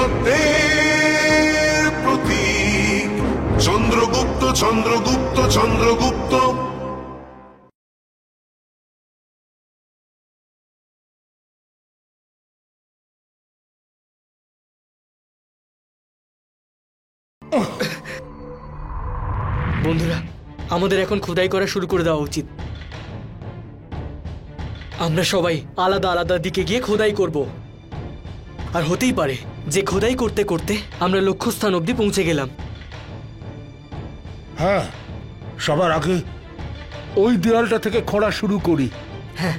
সত্যের প্রতীক চন্দ্রগুপ্ত চন্দ্রগুপ্ত চন্দ্রগুপ্ত। বন্ধুরা, আমাদের এখন খোদাই করা শুরু করে দেওয়া উচিত। আমরা সবাই আলাদা আলাদা দিকে গিয়ে খোদাই করব। আর হতেই পারে যে খোদাই করতে করতে আমরা লক্ষ্যস্থান অবধি পৌঁছে গেলাম। হ্যাঁ, সবার আগে ওই দেয়ালটা থেকে খোঁড়া শুরু করি। হ্যাঁ,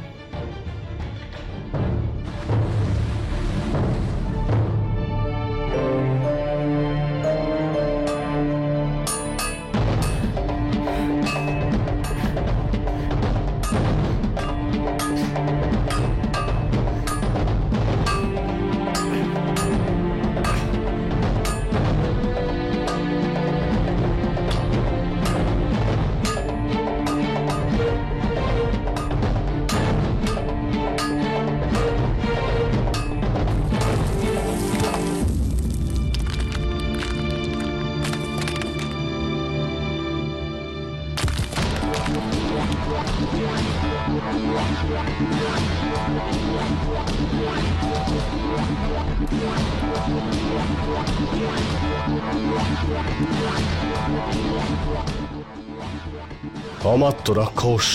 অমাত্য রাক্ষস,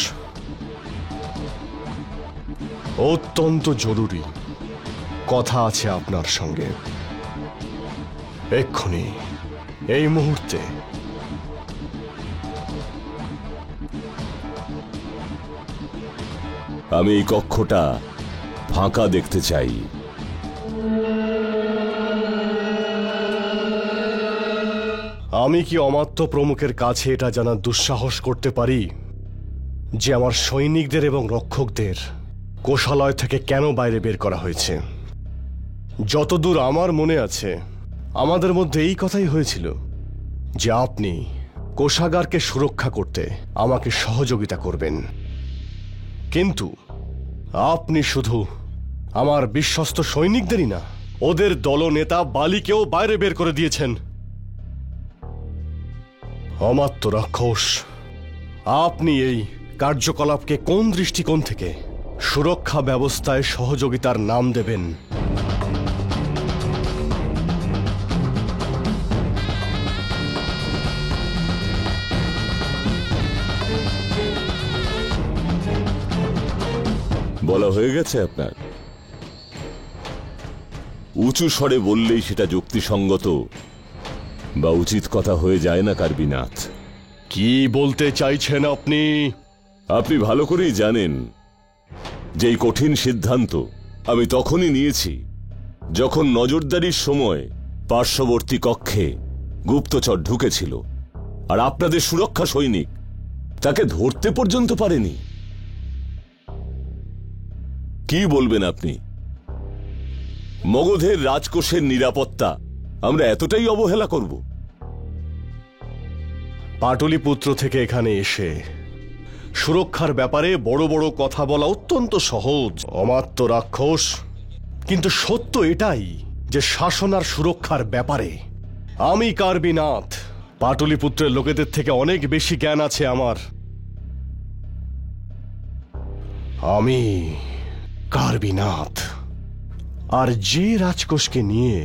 অত্যন্ত জরুরি কথা আছে আপনার সঙ্গে এক্ষুনি, এই মুহূর্তে। আমি এই কক্ষটা ফাঁকা দেখতে চাই। আমি কি অমাত্য প্রমুখের কাছে এটা জানার দুঃসাহস করতে পারি যে আমার সৈনিকদের এবং রক্ষকদের কোষালয় থেকে কেন বাইরে বের করা হয়েছে? যতদূর আমার মনে আছে, আমাদের মধ্যে এই কথাই হয়েছিল যে আপনি কোষাগারকে সুরক্ষা করতে আমাকে সহযোগিতা করবেন, কিন্তু আপনি শুধু আমার বিশ্বস্ত সৈনিকদেরই না, ওদের দলনেতা বালিকেও বাইরে বের করে দিয়েছেন। অমাত্য রাক্ষস, আপনি এই কার্যকলাপকে কোন দৃষ্টিকোণ থেকে সুরক্ষা ব্যবস্থায় সহযোগিতার নাম দেবেন? বলা হয়ে গেছে আপনার? উঁচু স্বরে বললেই সেটা যুক্তিসঙ্গত বা উচিত কথা হয়ে যায় না কার্বিনাথ। কি বলতে চাইছেন আপনি? আপনি ভালো করেই জানেন যে এই কঠিন সিদ্ধান্ত আমি তখনই নিয়েছি যখন নজরদারির সময় পার্শ্ববর্তী কক্ষে গুপ্তচর ঢুকেছিল আর আপনাদের সুরক্ষা সৈনিক তাকে ধরতে পর্যন্ত পারেনি। কি বলবেন আপনি? মগধের রাজকোষের নিরাপত্তা আমরা এতটাই অবহেলা করব? পাটলিপুত্র থেকে এখানে এসে সুরক্ষার ব্যাপারে বড় বড় কথা বলা অত্যন্ত সহজ, অমাত্য রাক্ষস, কিন্তু সত্য এটাই যে শাসন আর সুরক্ষার ব্যাপারে আমি কার্বিনাথ, পাটলিপুত্রের লোকেদের থেকে অনেক বেশি জ্ঞান আছে আমার। আমি কার্বিনাথ। আর যে রাজকোষকে নিয়ে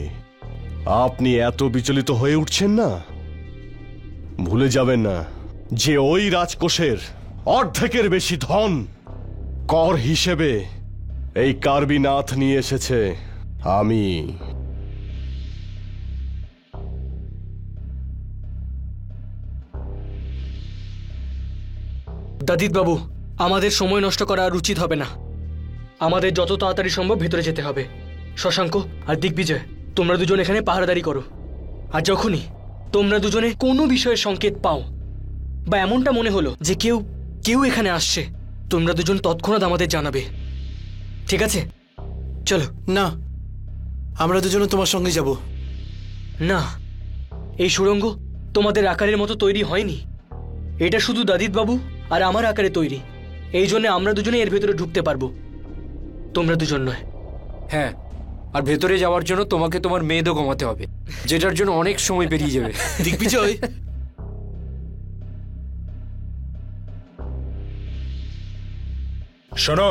আপনি এত বিচলিত হয়ে উঠছেন না, ভুলে যাবেন না যে ওই রাজকোষের অর্ধেকের বেশি ধন কর হিসেবে এই কার্বিনাথ নিয়ে এসেছে আমি। দাদিত বাবু, আমাদের সময় নষ্ট করা আর উচিত হবে না। আমাদের যত তাড়াতাড়ি সম্ভব ভেতরে যেতে হবে। শশাঙ্ক আর দিগ্বিজয়, তোমরা দুজন এখানে পাহারাদারি করো। আর যখনই তোমরা দুজনে কোনো বিষয়ের সংকেত পাও বা এমনটা মনে হলো যে কেউ এখানে আসছে, তোমরা দুজন তৎক্ষণাৎ আমাদের জানাবে, ঠিক আছে? চলো। না, আমরা দুজনে তোমার সঙ্গে যাব না, এই সুড়ঙ্গ তোমাদের আকারের মতো তৈরি হয়নি। এটা শুধু দাদিত বাবু আর আমার আকারে তৈরি। এই জন্য আমরা দুজনে এর ভেতরে ঢুকতে পারবো, তোমরা দুজন নয়। হ্যাঁ, আর ভেতরে যাওয়ার জন্য তোমাকে তোমার মেয়েদও কমাতে হবে, যেটার জন্য অনেক সময় পেরিয়ে যাবে। দিগ্বিজয়, শোনো,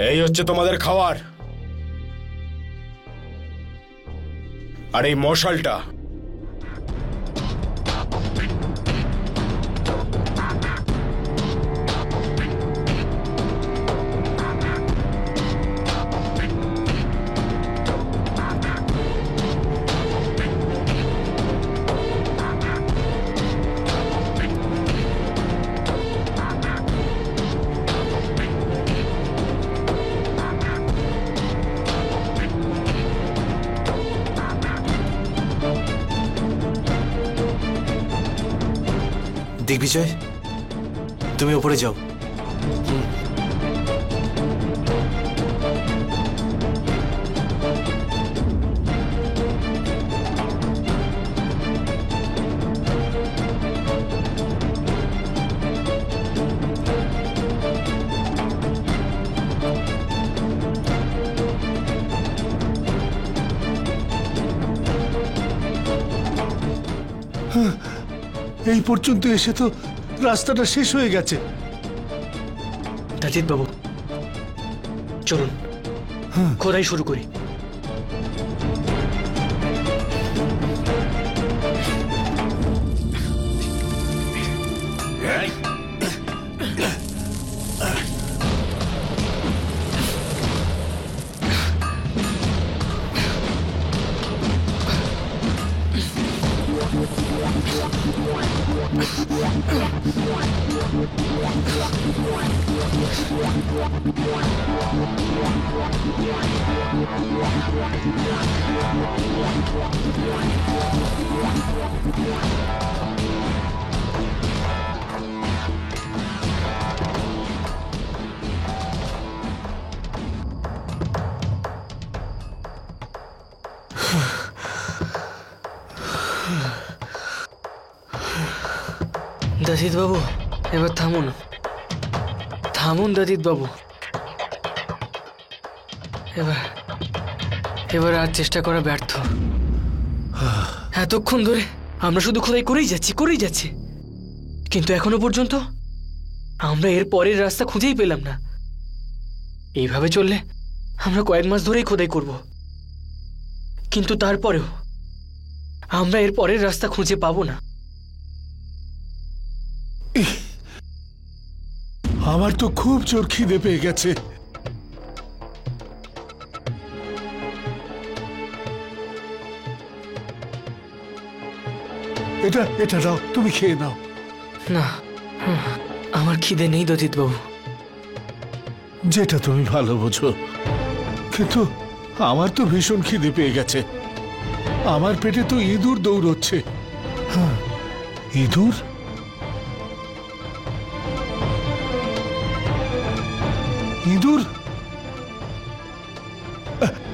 এই হচ্ছে তোমাদের খাবার। আর এই মশালটা দিগ্বিজয়, তুমি ওপরে যাও। এই পর্যন্ত এসে তো রাস্তাটা শেষ হয়ে গেছে। দাজিত বাবু, চলুন খোদাই শুরু করি। দাজিত বাবু, এবার থামুন, থামুন দাজিত বাবু। এবার আর চেষ্টা করা ব্যর্থ। এতক্ষণ ধরে আমরা শুধু খোদাই করেই যাচ্ছি, কিন্তু এখনো পর্যন্ত আমরা এর পরের রাস্তা খুঁজেই পেলাম না। এইভাবে চললে আমরা কয়েক মাস ধরেই খোদাই করব, কিন্তু তারপরেও আমরা এর পরের রাস্তা খুঁজে পাবো না। আমার তো খুব জোর খিদে পেয়ে গেছে। এটা দাও, তুমি খেয়ে নাও। না, আমার খিদে নেই দজিত বাবু। যেটা তুমি ভালো বোঝো, কিন্তু আমার তো ভীষণ খিদে পেয়ে গেছে। আমার পেটে তো ইঁদুর দৌড়চ্ছে। ইঁদুর? ইঁদুর?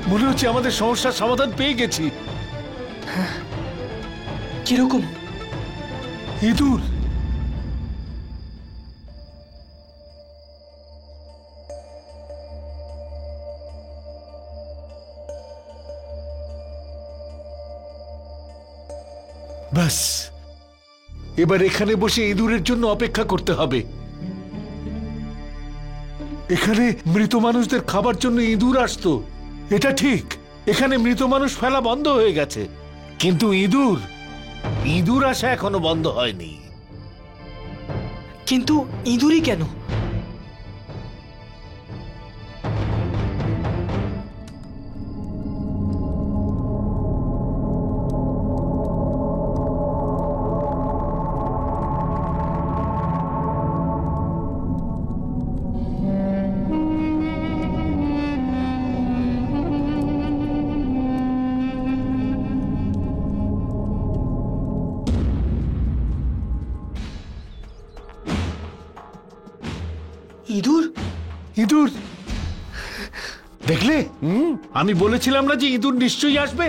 মনে হচ্ছে আমাদের সমস্যার সমাধান পেয়ে গেছি। কিরকম? ইঁদুর। ব্যাস, এবার এখানে বসে ইঁদুরের জন্য অপেক্ষা করতে হবে। এখানে মৃত মানুষদের খাবার জন্য ইঁদুর আসতো, এটা ঠিক। এখানে মৃত মানুষ ফেলা বন্ধ হয়ে গেছে, কিন্তু ইঁদুর আসা এখনো বন্ধ হয়নি। কিন্তু ইঁদুরই কেন? ইঁদুর? ইঁদুর দেখলে? আমি বলেছিলাম না যে ইঁদুর নিশ্চয়ই আসবে।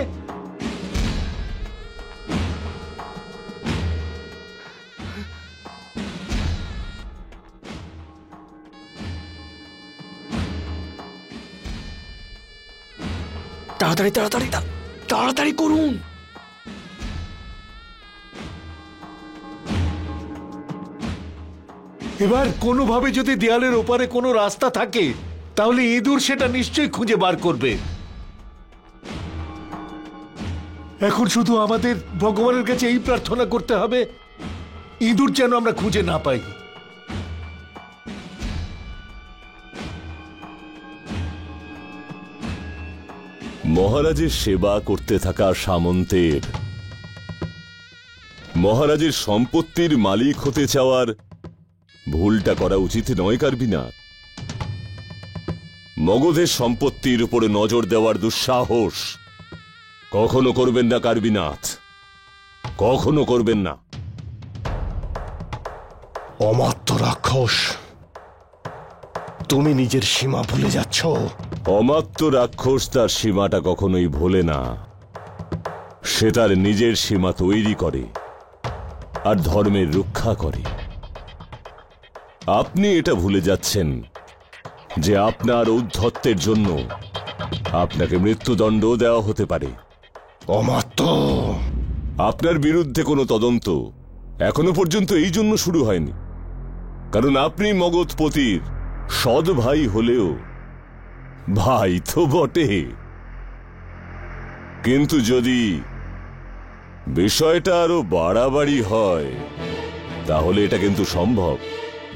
তাড়াতাড়ি তাড়াতাড়ি তাড়াতাড়ি করুন। এবার কোনোভাবে যদি দেয়ালের ওপারে কোনো রাস্তা থাকে তাহলে ইঁদুর সেটা নিশ্চয়ই খুঁজে বার করবে। এখন শুধু আমাদের ভগবানের কাছে এই প্রার্থনা করতে হবে, ইঁদুর যেন আমরা খুঁজে না পাই। মহারাজের সেবা করতে থাকা সামন্তের মহারাজের সম্পত্তির মালিক হতে চাওয়ার ভুলটা করা উচিত নয় কার্বিনাথ। মগধের সম্পত্তির উপরে নজর দেওয়ার দুঃসাহস কখনো করবেন না কার্বিনাথ, কখনো করবেন না। অমাত্য রাক্ষস, তুমি নিজের সীমা ভুলে যাচ্ছ। অমাত্য রাক্ষস তার সীমাটা কখনোই ভোলে না, সে তার নিজের সীমা তৈরি করে আর ধর্মের রক্ষা করে। আপনি এটা ভুলে যাচ্ছেন যে আপনার ঔদ্ধত্যের জন্য আপনাকে মৃত্যুদণ্ড দেওয়া হতে পারে। অমাত্য, আপনার বিরুদ্ধে কোনো তদন্ত এখনো পর্যন্ত এই জন্য শুরু হয়নি কারণ আপনি মগধপতির সৎ ভাই হলেও ভাই তো বটে। কিন্তু যদি বিষয়টা আরো বাড়াবাড়ি হয় তাহলে এটা কিন্তু সম্ভব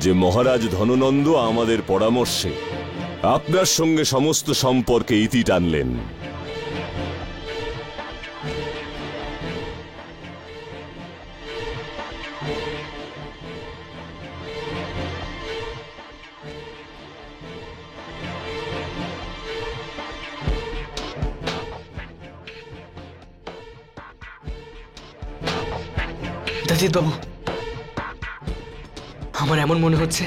যে মহারাজ ধননন্দ আমাদের পরামর্শে আপনার সঙ্গে সমস্ত সম্পর্কে ইতি টানলেন। দাজিত বাবু, আমার এমন মনে হচ্ছে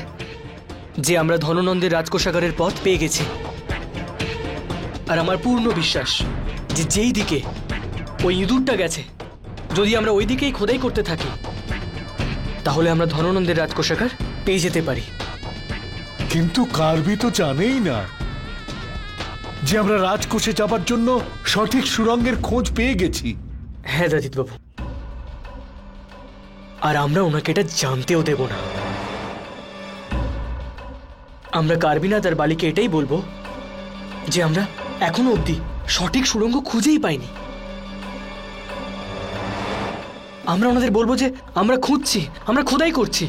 যে আমরা ধননন্দের রাজকোষাগারের পথ পেয়ে গেছি। আর আমার পূর্ণ বিশ্বাস যে যেই দিকে ওই ইঁদুরটা গেছে, যদি আমরা ওই দিকেই খোদাই করতে থাকি তাহলে আমরা ধননন্দের রাজকোষাগার পেয়ে যেতে পারি। কিন্তু কার্বি তো জানেই না যে আমরা রাজকোষে যাবার জন্য সঠিক সুড়ঙ্গের খোঁজ পেয়ে গেছি। হ্যাঁ দাজিত বাবু, আর আমরা ওনাকে এটা জানতেও দেব না। আমরা কার্বিনাথ আর বালিকে এটাই বলবো যে আমরা এখনো অবধি সঠিক সুড়ঙ্গ খুঁজেই পাইনি। আমরা ওনাদের বলবো যে আমরা খুঁজছি, আমরা খোদাই করছি,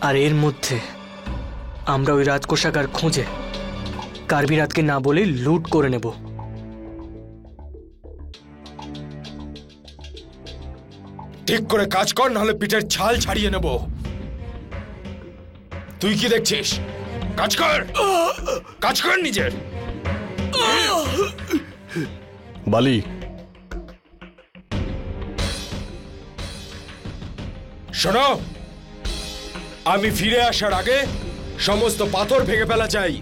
আর এর মধ্যে আমরা ওই রাজকোষাগার খুঁজে কার্বিনাথকে না বলে লুট করে নেব। ঠিক করে কাজ কর, নাহলে পিঠের ছাল ছাড়িয়ে নেব। তুই কি দেখছিস? কাজ কর, কাজ কর নিজের। বালি, শোনো, আমি ফিরে আসার আগে সমস্ত পাথর ভেঙে ফেলা চাই।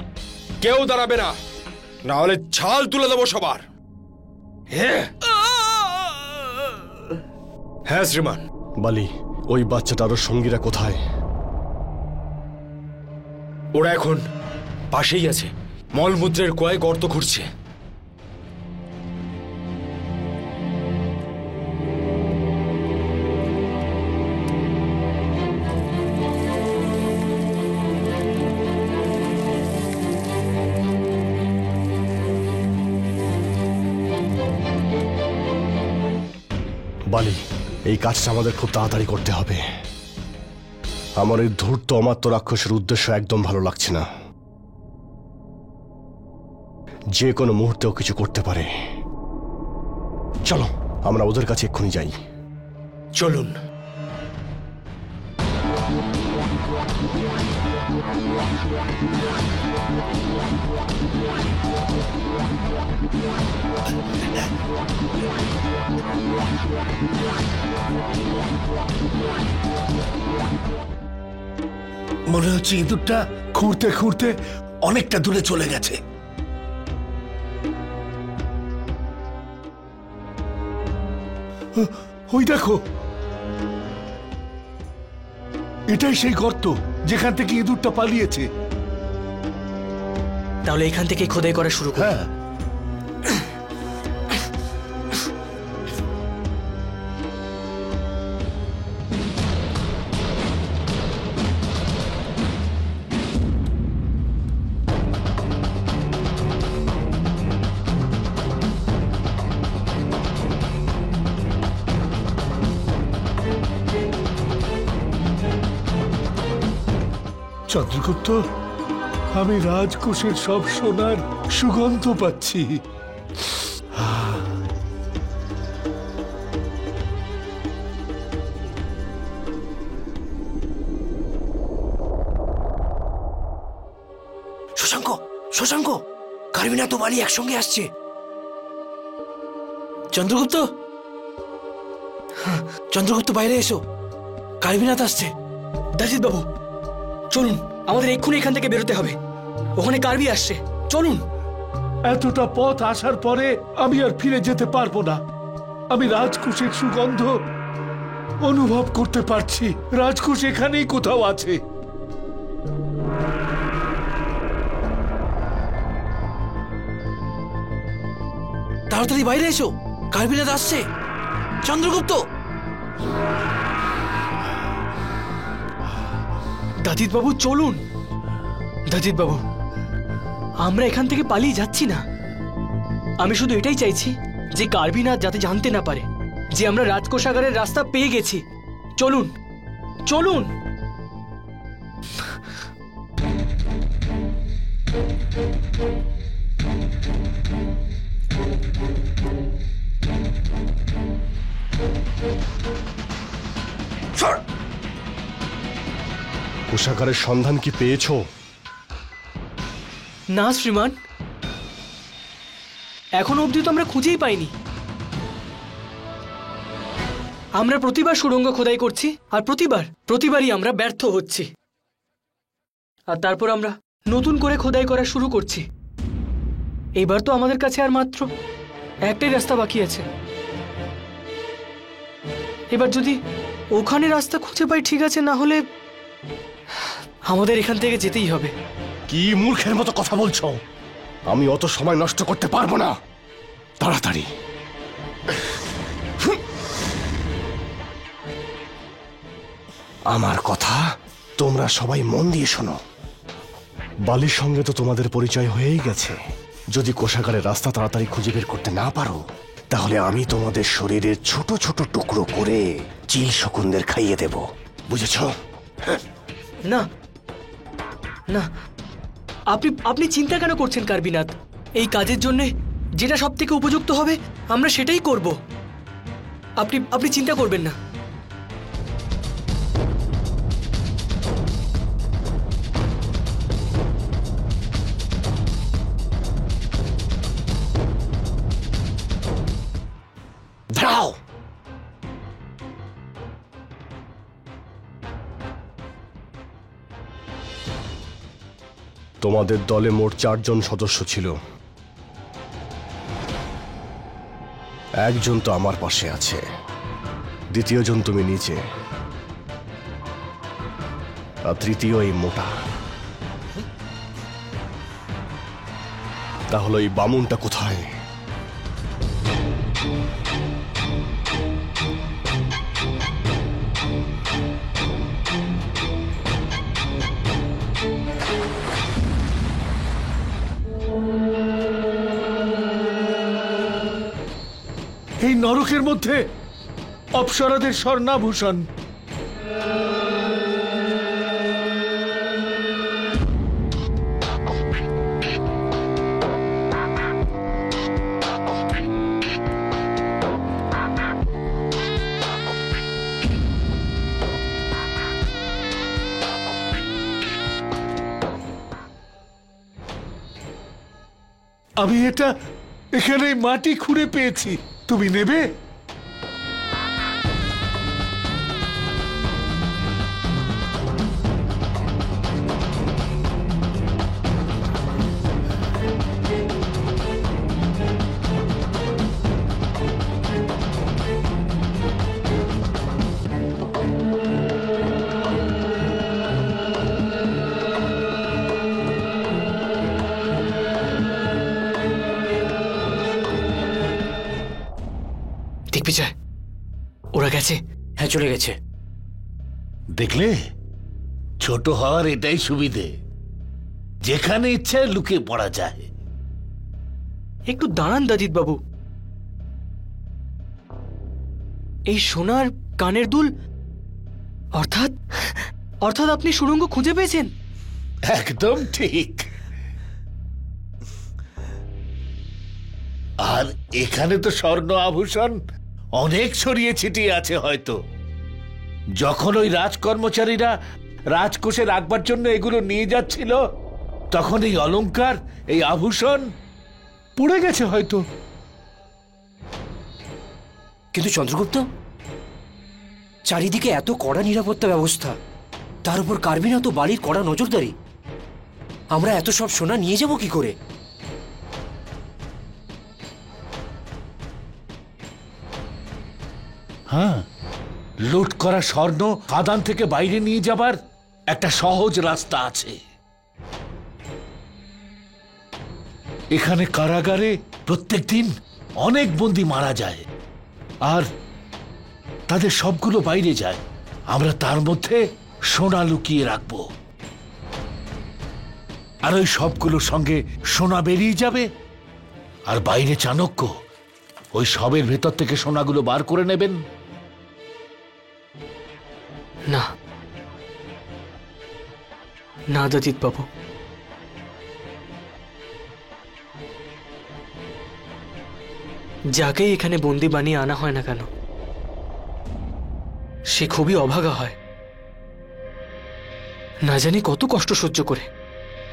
কেউ দাঁড়াবে না, না হলে ছাল তুলে দেবো সবার। হ্যাঁ শ্রীমান। বালি, ওই বাচ্চাটার সঙ্গীরা কোথায়? ওরা এখন পাশেই আছে, মলমূত্রের কুয়ায় গর্ত খুঁড়ছে। বালি, এই কাজটা আমাদের খুব তাড়াতাড়ি করতে হবে। আমার এই ধূর্ত অমাত্য রাক্ষসের উদ্দেশ্য একদম ভালো লাগছে না। যে কোনো মুহূর্তেও কিছু করতে পারে। চলো আমরা ওদের কাছে এক্ষুনি যাই। চলুন। মনে হচ্ছে ইঁদুরটা খুঁড়তে খুঁড়তে অনেকটা দূরে চলে গেছে। ওই দেখো, এটাই সেই গর্ত যেখান থেকে ইঁদুরটা পালিয়েছে। তাহলে এখান থেকে খোদাই করা শুরু করি। হ্যাঁ, চন্দ্রগুপ্ত, আমি রাজকোষের সব সোনার সুগন্ধ পাচ্ছি। শশাঙ্ক, শশাঙ্ক, কারবিনাথ ও বালি একসঙ্গে আসছে। চন্দ্রগুপ্ত, চন্দ্রগুপ্ত বাইরে এসো, কারবিনাথ আসছে। দাজিত বাবু, চলুন, আমাদের এক্ষুনি এখান থেকে বেরোতে হবে। ওখানে কার্বি আসছে, চলুন। এতটা পথ আসার পরে আমি আর ফিরে যেতে পারবো না। আমি রাজকোষের সুগন্ধ অনুভব করতে পারছি। রাজকোষ এখানেই কোথাও আছে। তাড়াতাড়ি বাইরে এসো, কারবিনাথ আসছে। চন্দ্রগুপ্ত, দাজিত বাবু, চলুন। দাজিত বাবু, আমরা এখান থেকে পালিয়ে যাচ্ছি না। আমি শুধু এটাই চাইছি যে কার্বিনাথ যাতে জানতে না পারে যে আমরা রাজকোষাগারের রাস্তা পেয়ে গেছি। চলুন, চলুন। কোষাগারের সন্ধান কি পেয়েছো? না শ্রীমান, এখনো অবধি তো আমরা খুঁজেই পাইনি। আমরা প্রতিবার সুড়ঙ্গ খোদাই করছি আর প্রতিবারই আমরা ব্যর্থ হচ্ছি। আর তারপর আমরা নতুন করে খোদাই করা শুরু করছি। এবার তো আমাদের কাছে আর মাত্র একটাই রাস্তা বাকি আছে। এবার যদি ওখানে রাস্তা খুঁজে পাই ঠিক আছে, না হলে আমাদের এখান থেকে যেতেই হবে। কি মূর্খের মতো কথা বলছো? আমি অত সময় নষ্ট করতে পারবো না। তাড়াতাড়ি। আমার কথা তোমরা সবাই মন দিয়ে শোনো। বালির সঙ্গে তো তোমাদের পরিচয় হয়েই গেছে। যদি কোষাগারের রাস্তা তাড়াতাড়ি খুঁজে বের করতে না পারো, তাহলে আমি তোমাদের শরীরের ছোট ছোট টুকরো করে চিল শকুনদের খাইয়ে দেব। বুঝেছ? না না, আপনি চিন্তা কেন করছেন কার্বিনাথ? এই কাজের জন্য যেটা সব থেকে উপযুক্ত হবে আমরা সেটাই করব। আপনি চিন্তা করবেন না। দাঁড়াও। তোমাদের দলে মোট 4 জন সদস্য ছিল। একজন তো আমার পাশে আছে, দ্বিতীয় জন তুমি নিচে, আর তৃতীয় এই মোটা। তাহলে এই বামুনটা কোথায়? এই নরকের মধ্যে অপ্সরাদের স্বর্ণাভূষণ। আমি এটা এখানে মাটি খুঁড়ে পেয়েছি, তুমি নেবে? দিগ্বিজয়, ওরা গেছে। হ্যাঁ, চলে গেছে। দেখলে, ছোট হওয়ার এটাই সুবিধে, যেখানে ইচ্ছা লুকিয়ে পড়া যায়। একটু দাঁড়ান দাজিত বাবু। এই সোনার কানের দুল, অর্থাৎ আপনি সুড়ঙ্গ খুঁজে পেয়েছেন? একদম ঠিক। আর এখানে তো স্বর্ণ আভূষণ অনেক ছড়িয়ে ছিটিয়ে আছে। হয়তো যখন ওই রাজকর্মচারীরা রাজকোষে রাখবার জন্য এগুলো নিয়ে যাচ্ছিল, তখন এই অলংকার, এই আভূষণ পড়ে গেছে হয়তো। কিন্তু চন্দ্রগুপ্ত, চারিদিকে এত কড়া নিরাপত্তা ব্যবস্থা, তার উপর কার্বিনা তো বালির কড়া নজরদারি, আমরা এত সব সোনা নিয়ে যাব কি করে? হ্যাঁ, লুট করা স্বর্ণ কাদান থেকে বাইরে নিয়ে যাবার একটা সহজ রাস্তা আছে। এখানে কারাগারে প্রত্যেকদিন অনেক বন্দী মারা যায়, আর তাদের সবগুলো বাইরে যায়। আমরা তার মধ্যে সোনা লুকিয়ে রাখবো, আর ওই সবগুলোর সঙ্গে সোনা বেরিয়ে যাবে। আর বাইরে চাণক্য ওই সবের ভেতর থেকে সোনাগুলো বার করে নেবেন। না না দজিত বাবু, যাকেই এখানে বন্দি বানিয়ে আনা হয় না কেন, সে খুবই অভাগা হয়। না জানি কত কষ্ট সহ্য করে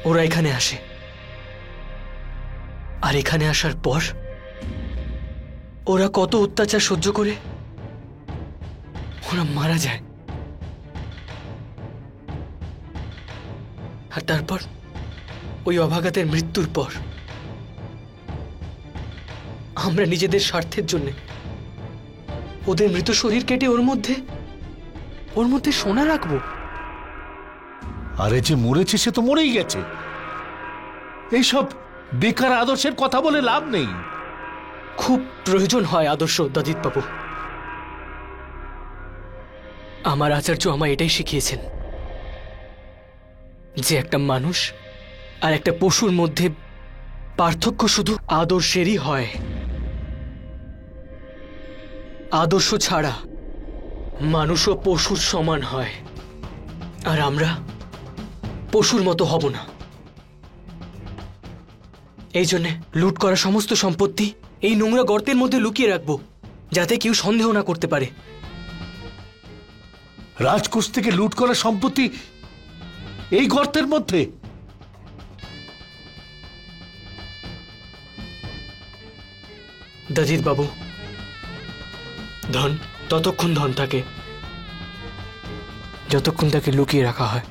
ওরা এখানে আসে, আর এখানে আসার পর ওরা কত অত্যাচার সহ্য করে ওরা মারা যায়। আর তারপর ওই অভাগাতের মৃত্যুর পর আমরা নিজেদের স্বার্থের জন্য ওদের মৃত শরীর কেটে ওর মধ্যে সোনা রাখবো। আরে যে মরেছে সে তো মরেই গেছে। এইসব বেকার আদর্শের কথা বলে লাভ নেই। খুব প্রয়োজন হয় আদর্শ দজিত বাবু। আমার আচার্য আমায় এটাই শিখিয়েছেন যে একটা মানুষ আর একটা পশুর মধ্যে পার্থক্য শুধু আদর্শেরই হয়। আদর্শ ছাড়া মানুষও পশুর সমান হয়, আর আমরা পশুর মতো হব না। এই জন্যে লুট করা সমস্ত সম্পত্তি এই নোংরা গর্তের মধ্যে লুকিয়ে রাখবো, যাতে কেউ সন্দেহ না করতে পারে। রাজকোষ থেকে লুট করা সম্পত্তি এই গর্তের মধ্যে? দজিত বাবু, ধন ততক্ষণ ধন থাকে যতক্ষণ তাকে লুকিয়ে রাখা হয়।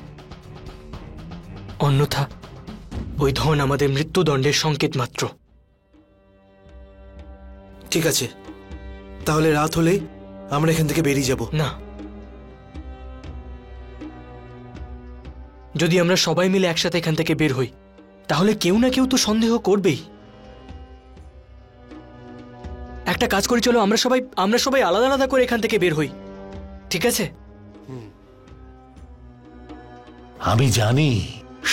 অন্যথা ওই ধন আমাদের মৃত্যুদণ্ডের সংকেত মাত্র। ঠিক আছে, তাহলে রাত হলেই আমরা এখান থেকে বেরিয়ে যাব। না, যদি আমরা সবাই মিলে একসাথে এখান থেকে বের হই, তাহলে কেউ না কেউ তো সন্দেহ করবেই। একটা কাজ করি, চলো আমরা সবাই আলাদা আলাদা করে এখান থেকে বের হই, ঠিক আছে? আমি জানি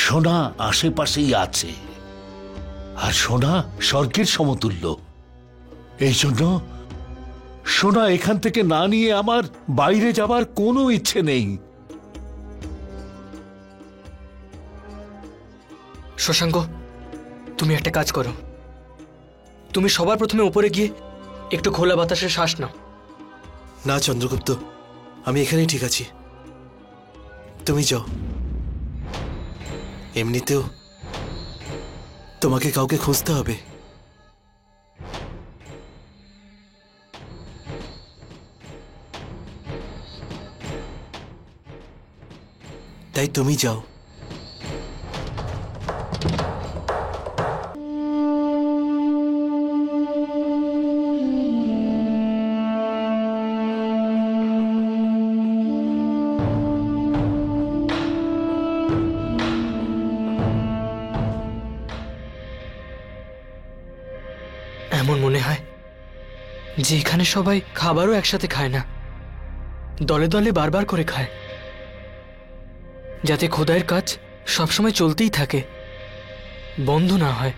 সোনা আশেপাশেই আছে, আর সোনা স্বর্গের সমতুল্য। এই জন্য সোনা এখান থেকে না নিয়ে আমার বাইরে যাবার কোনো ইচ্ছে নেই। শশাঙ্ক, তুমি একটা কাজ করো, তুমি সবার প্রথমে উপরে গিয়ে একটু খোলা বাতাসে শ্বাস নাও। না চন্দ্রগুপ্ত, আমি এখানেই ঠিক আছি, তুমি যাও। এমনিতেও তোমাকে কাউকে খুঁজতে হবে, তাই তুমি যাও। এমন মনে হয় যে এখানে সবাই খাবারও একসাথে খায় না, দলে দলে বারবার করে খায়, যাতে খোদাইয়ের কাজ সবসময় চলতেই থাকে, বন্ধ না হয়।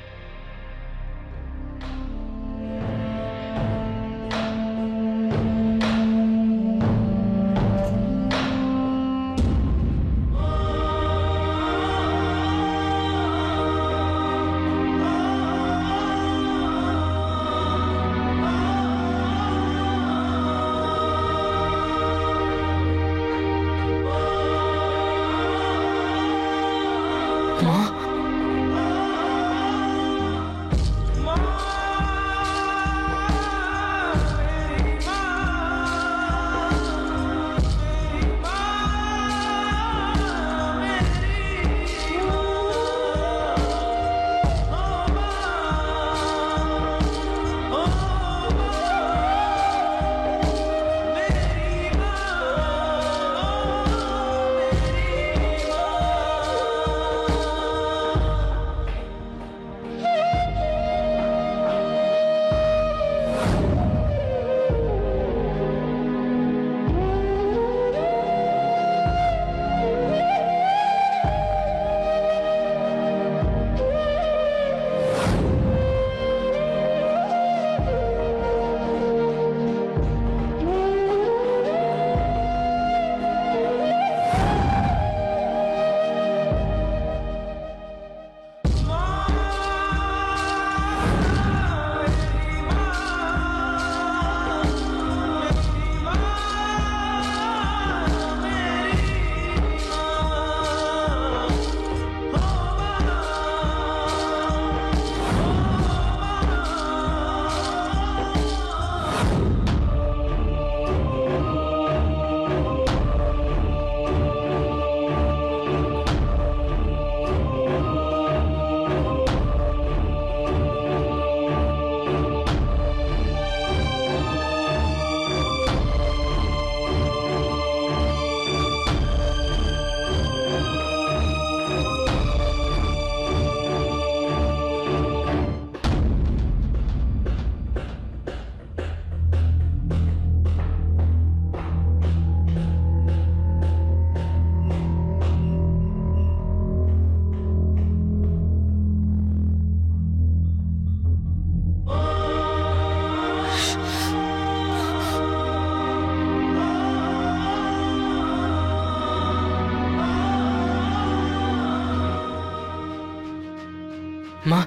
মা,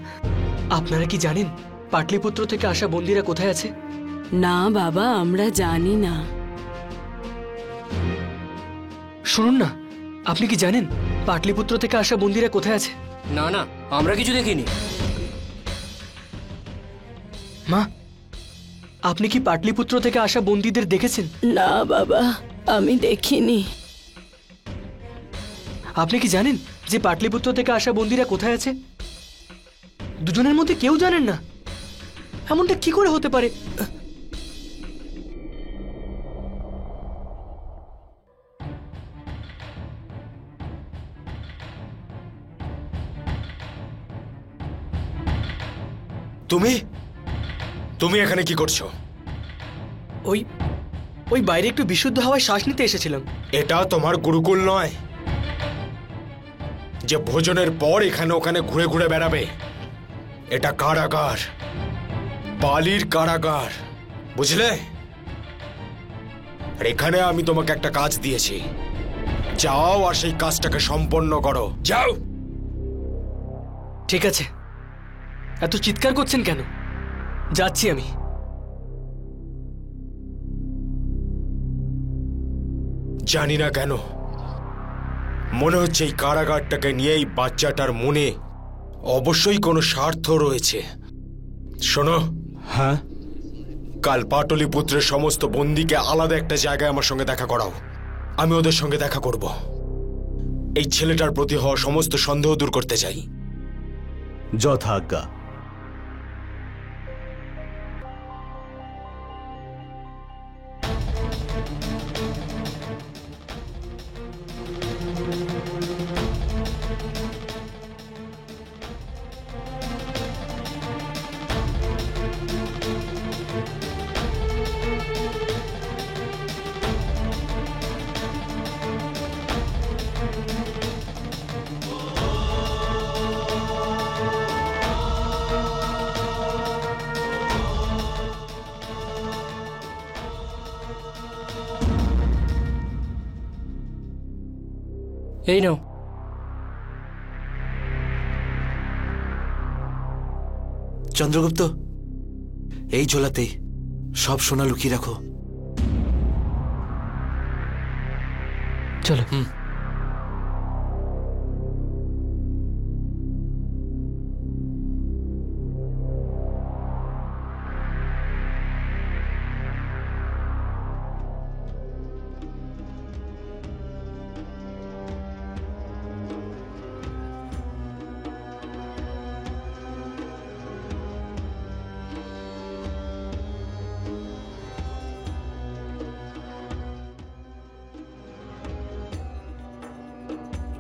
আপনারা কি জানেন পাটলিপুত্র থেকে আসা বন্দীরা কোথায় আছে? না বাবা, আমরা জানি না। শুনুন না, আপনি কি জানেন পাটলিপুত্র থেকে আসা বন্দীরা কোথায় আছে? না না, আমরা কিছু দেখিনি। মা, আপনি কি পাটলিপুত্র থেকে আসা বন্দীদের দেখেছেন? না বাবা, আমি দেখিনি। আপনি কি জানেন যে পাটলিপুত্র থেকে আসা বন্দীরা কোথায় আছে? দুজনের মধ্যে কেউ জানেন না? এমনটা কি করে হতে পারে? তুমি তুমি এখানে কি করছো? ওই ওই বাইরে একটু বিশুদ্ধ হাওয়ায় শ্বাস নিতে এসেছিলাম। এটা তোমার গুরুকুল নয় যে ভোজনের পর এখানে ওখানে ঘুরে ঘুরে বেড়াবে। এটা কারাগার, বালির কারাগার, বুঝলে? আর এখানে আমি তোমাকে একটা কাজ দিয়েছি, যাও আর সেই কাজটাকে সম্পন্ন করো। যাও। ঠিক আছে, এত চিৎকার করছেন কেন? যাচ্ছি আমি। জানি না কেন মনে হচ্ছে এই কারাগারটাকে নিয়ে এই বাচ্চাটার মনে অবশ্যই কোনো স্বার্থ রয়েছে। শোনো, হ্যাঁ, কাল পাটলিপুত্রের সমস্ত বন্দীকে আলাদা একটা জায়গায় আমার সঙ্গে দেখা করাও। আমি ওদের সঙ্গে দেখা করব। এই ছেলেটার প্রতি হওয়া সমস্ত সন্দেহ দূর করতে চাই। যথাজ্ঞা। এই নাও। চন্দ্রগুপ্ত, এই ঝোলাতেই সব সোনা লুকিয়ে রাখো। চলো।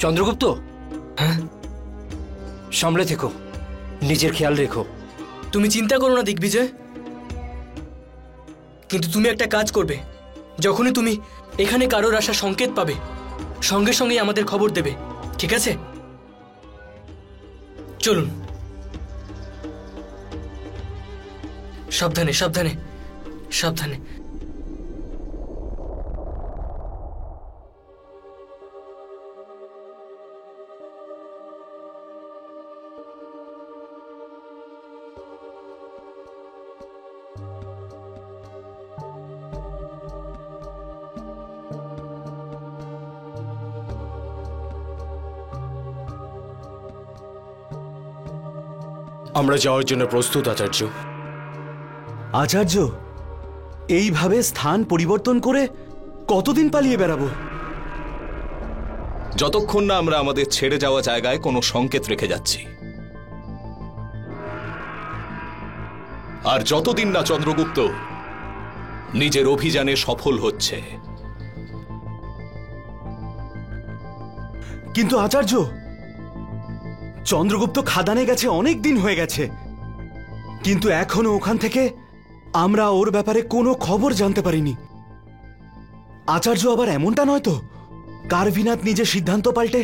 চন্দ্রগুপ্ত, হ্যাঁ, সামলে থেকো, নিজের খেয়াল রেখো। তুমি চিন্তা করো না দিগ্বিজয়, কিন্তু তুমি একটা কাজ করবে। যখনই তুমি এখানে কারোর আসা সংকেত পাবে, সঙ্গে সঙ্গে আমাদের খবর দেবে, ঠিক আছে? চলুন। সাবধানে সাবধানে সাবধানে। আমরা যাওয়ার জন্য প্রস্তুত, আচার্য। আচার্য, এইভাবে স্থান পরিবর্তন করে কতদিন পালিয়ে বেড়াবো? যতক্ষণ না আমরা আমাদের ছেড়ে যাওয়া জায়গায় কোনো সংকেত রেখে যাচ্ছি, আর যতদিন না চন্দ্রগুপ্ত নিজের অভিযানে সফল হচ্ছে। কিন্তু আচার্য, চন্দ্রগুপ্ত খাদানে গেছে অনেক দিন হয়ে গেছে, কিন্তু এখনো ওখান থেকে আমরা ওর ব্যাপারে কোনো খবর জানতে পারিনি। আচার্য, আবার এমনটা নয় তো কার্ভিনাথ নিজের সিদ্ধান্ত পাল্টে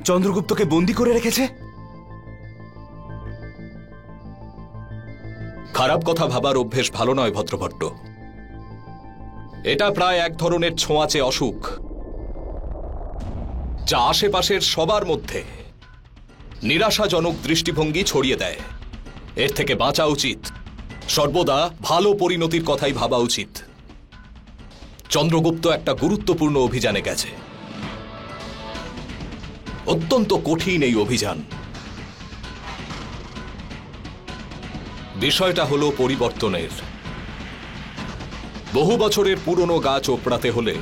চন্দ্রগুপ্তকে বন্দী করে রেখেছে? খারাপ কথা ভাবার অভ্যেস ভালো নয় ভদ্রভট্ট। এটা প্রায় এক ধরনের ছোঁয়াচে অসুখ, যা আশেপাশের সবার মধ্যে নিরাশাজনক দৃষ্টিভঙ্গি ছড়িয়ে দেয়। এর থেকে বাঁচা উচিত। সর্বদা ভালো পরিণতির কথাই ভাবা উচিত। চন্দ্রগুপ্ত একটা গুরুত্বপূর্ণ অভিযানে গেছে। অত্যন্ত কঠিন এই অভিযান। বিষয়টা হলো পরিবর্তনের। বহু বছরের পুরনো গাছ ওপড়াতে হলে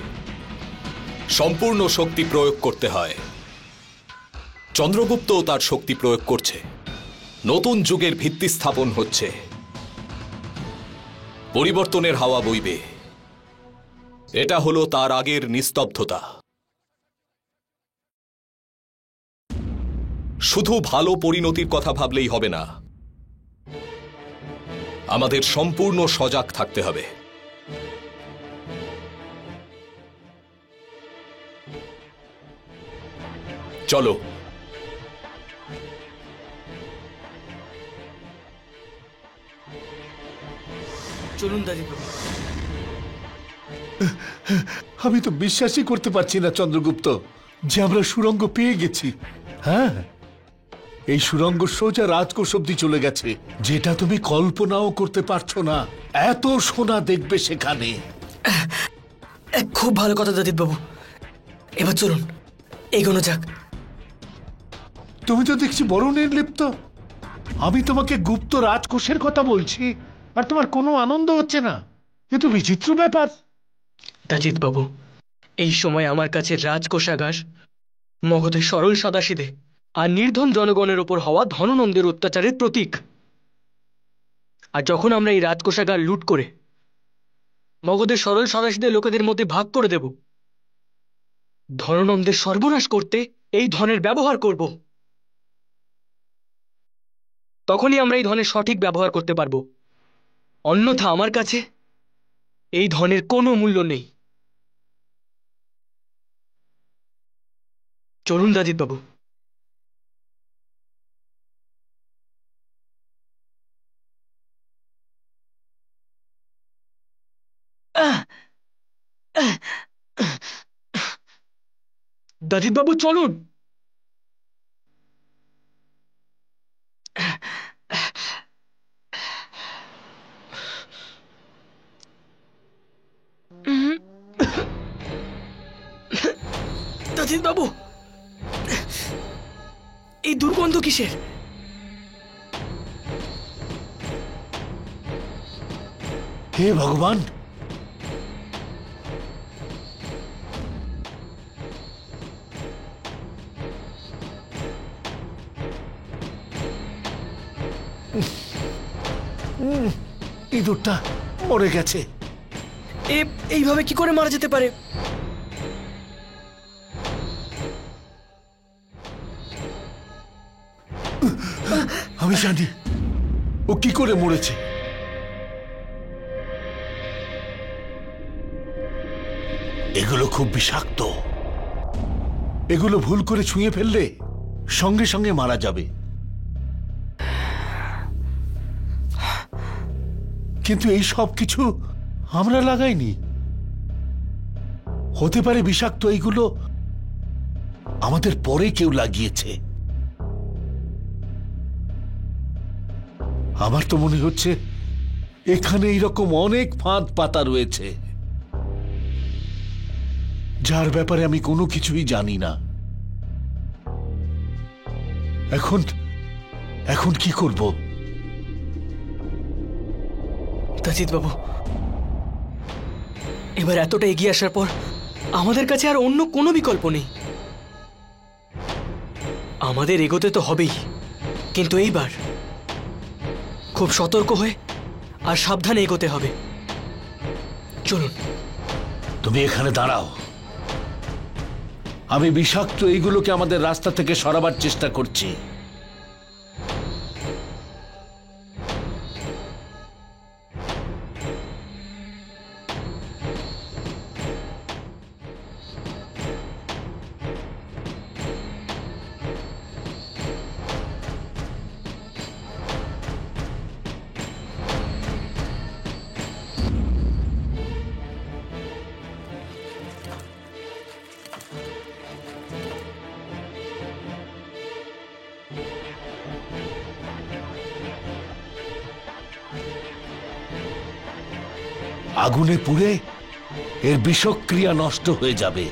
সম্পূর্ণ শক্তি প্রয়োগ করতে হয়। চন্দ্রগুপ্ত তার শক্তি প্রয়োগ করছে। নতুন যুগের ভিত্তি স্থাপন হচ্ছে। পরিবর্তনের হাওয়া বইবে। এটা হলো তার আগের নিস্তব্ধতা। শুধু ভালো পরিণতির কথা ভাবলেই হবে না, আমাদের সম্পূর্ণ সজাগ থাকতে হবে। চলো। চলুন দাদিবাবু। আমি তো বিশ্বাসই করতে পারছি না চন্দ্রগুপ্ত যে আমরা সুড়ঙ্গ পেয়ে গেছি। হ্যাঁ, এই সুড়ঙ্গ সোজা রাজকোষ অব্দি চলে গেছে, যেটা তুমি কল্পনাও করতে পারছো না। এত সোনা দেখবে সেখানে। খুব ভালো কথা দাদিবাবু, এবার চলুন এগোনো যাক। তুমি তো দেখছি বড় নির্লিপ্ত। আমি তোমাকে গুপ্ত রাজকোষের কথা বলছি আর তোমার কোনো আনন্দ হচ্ছে না। এ তো বিচিত্র ব্যাপার। দাজিত বাবু, এই সময় আমার কাছে রাজকোষাগার মগধের সরল সাদাসিধে আর নির্ধন জনগণের ওপর হওয়া ধননন্দের অত্যাচারের প্রতীক। আর যখন আমরা এই রাজকোষাগার লুট করে মগধের সরল সাদাসিধে লোকেদের মধ্যে ভাগ করে দেব, ধননন্দের সর্বনাশ করতে এই ধনের ব্যবহার করব, তখনই আমরা এই ধনের সঠিক ব্যবহার করতে পারব। অন্যথা আমার কাছে এই ধনের কোনো মূল্য নেই। চলুন দাজিত বাবু। দাজিত বাবু চলুন। দাজিত বাবু, এই দুর্গন্ধ কিসের? হে ভগবান, ইঁদুরটা মরে গেছে। এইভাবে কি করে মারা যেতে পারে? আমি জানি ও কি করে মরেছে। এগুলো খুব বিষাক্ত। এগুলো ভুল করে ছুঁয়ে ফেললে সঙ্গে সঙ্গে মারা যাবে। কিন্তু এই সব কিছু আমরা লাগাইনি। হতে পারে বিষাক্ত এইগুলো আমাদের পরে কেউ লাগিয়েছে। আমার তো মনে হচ্ছে এখানে এইরকম অনেক ফাঁদ পাতা রয়েছে, যার ব্যাপারে আমি কোনো কিছুই জানি না। এখন কি করব? দাজিত বাবু, এবার এতটা এগিয়ে আসার পর আমাদের কাছে আর অন্য কোনো বিকল্প নেই। আমাদের এগোতে তো হবেই, কিন্তু এইবার খুব সতর্ক হয়ে আর সাবধানে এগোতে হবে। চলুন। তুমি এখানে দাঁড়াও। আমি বিষাক্ত এইগুলোকে আমাদের রাস্তা থেকে সরাবার চেষ্টা করছি। আগুনে পুড়ে এর বিষক্রিয়া নষ্ট হয়ে যাবে।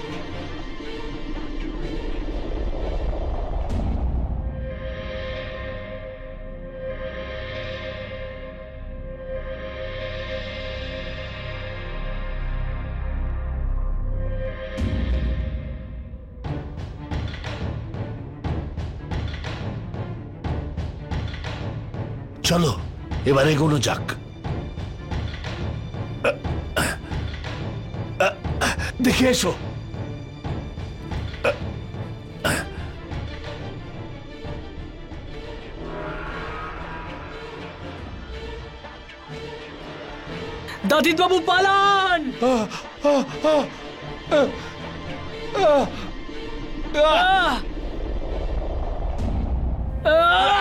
চলো এবার এগোনো যাক। দেখে এসো। দাদিদ বাবু পালান! আহ!